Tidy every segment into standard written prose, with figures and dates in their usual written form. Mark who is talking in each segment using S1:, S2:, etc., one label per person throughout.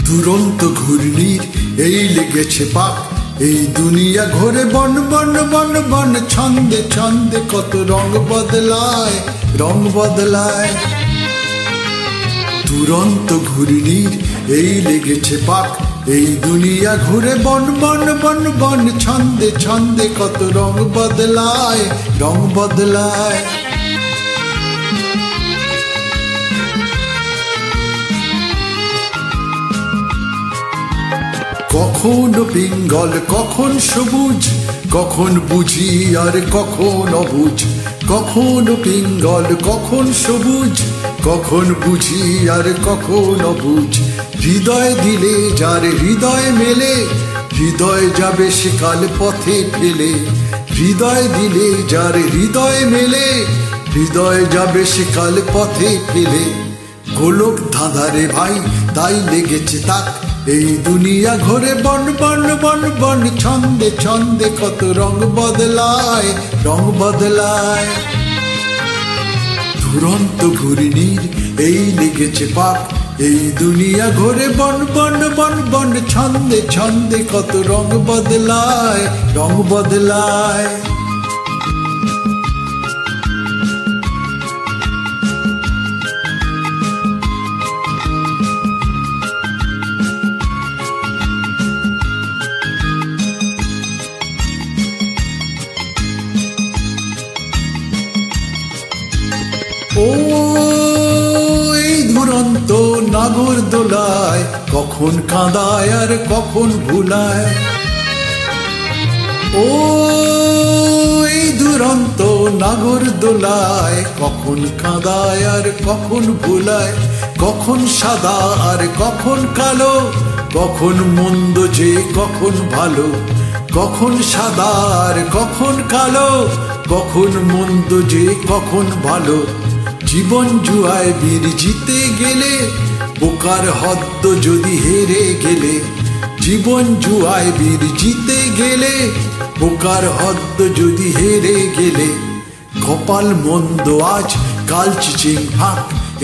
S1: দুরন্ত ঘূর্ণির এই লেগেছে পাক, এই দুনিয়া ঘোরে বন বন বন বন, ছন্দে ছন্দে কত রং বদলায়, রং বদলায়। দুরন্ত ঘূর্ণির এই লেগেছে পাক, এই দুনিয়া ঘুরে বন বন বন বন, ছন্দে ছন্দে কত রং বদলায়, রং বদলায়। কখন পিঙ্গল কখন সবুজ, কখন বুঝি আর কখন অবুঝ, কখন পিঙ্গল কখন সবুজ, কখন বুঝি আর কখন অবুঝ। হৃদয় দিলে যার হৃদয় মেলে, হৃদয় যাবে সেকাল পথে ফেলে। হৃদয় দিলে যার হৃদয় মেলে, হৃদয় যাবে সেকাল পথে ফেলে। গোলক ধাঁধারে ভাই তাই লেগেছে তাক, এই দুনিয়া ঘোরে বন বন বন বন, ছন্দে ছন্দে কত রং বদলায়, রং বদলায়। দুরন্ত ঘূর্ণির এই লেগেছে পাক, এই দুনিয়া ঘোরে বন বন বন বন, ছন্দে ছন্দে কত রং বদলায়, রং বদলায়। ও এই দুরন্ত নাগর দোলায়, কখন কাঁদায় আর কখন ভুলায়। ও এই দুরন্ত নাগর দোলায়, কখন কাঁদায় আর কখন ভুলায়। কখন সাদা আর কখন কালো, কখন মন্দ যে কখন ভালো। কখন সাদা আর কখন কালো, কখন মন্দ যে কখন ভালো। জীবন জুয়ায় বীর জিতে গেলে, বোকার হদ্দ যদি হেরে গেলে। জীবন জুয়ায় বীর জিতে গেলে, বোকার হদ্দ যদি হেরে গেলে। কপাল মন্দ আজ কাল চিচিং ফাঁক,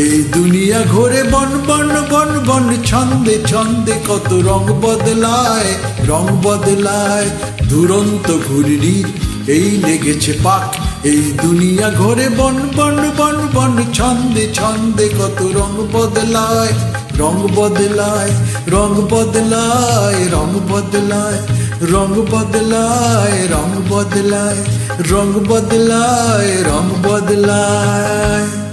S1: এই দুনিয়া ঘোরে বন বন বন বন, ছন্দে ছন্দে কত রং বদলায়, রং বদলায়। দুরন্ত ঘূর্ণির এই লেগেছে পাক, এই দুনিয়া ঘোরে বন বন বন বন, ছন্দে ছন্দে কত রং বদলায়, রং বদলায়, রং বদলায়, রং বদলায়, রং বদলায়, রং বদলায়, রং বদলায়, রং বদলায়।